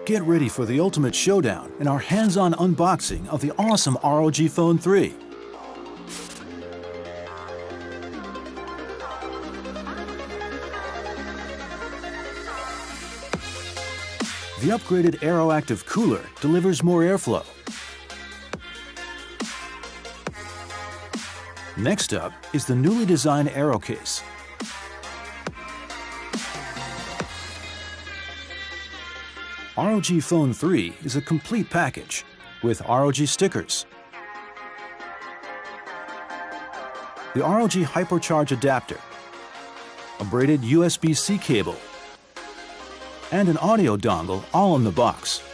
Get ready for the ultimate showdown in our hands-on unboxing of the awesome ROG Phone 3. The upgraded Aeroactive cooler delivers more airflow. Next up is the newly designed Aero case. ROG Phone 3 is a complete package with ROG stickers, the ROG Hypercharge adapter, a braided USB-C cable, and an audio dongle all in the box.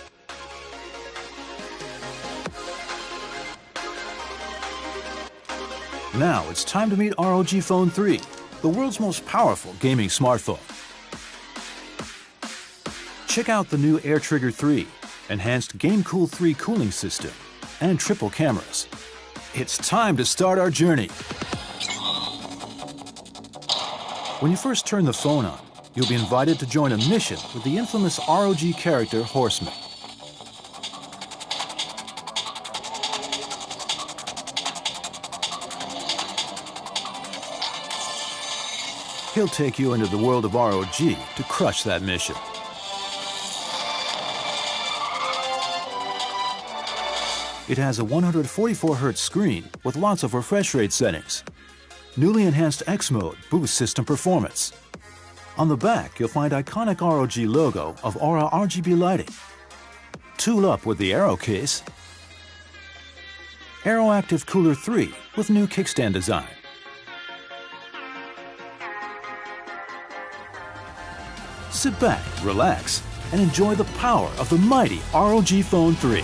Now it's time to meet ROG Phone 3, the world's most powerful gaming smartphone. Check out the new AirTrigger 3, enhanced GameCool 3 cooling system, and triple cameras. It's time to start our journey. When you first turn the phone on, you'll be invited to join a mission with the infamous ROG character Horseman. He'll take you into the world of ROG to crush that mission. It has a 144Hz screen with lots of refresh rate settings. Newly enhanced X mode boosts system performance. On the back, you'll find iconic ROG logo of Aura RGB lighting. Tool up with the Aero case. Aeroactive Cooler 3 with new kickstand design. Sit back, relax, and enjoy the power of the mighty ROG Phone 3.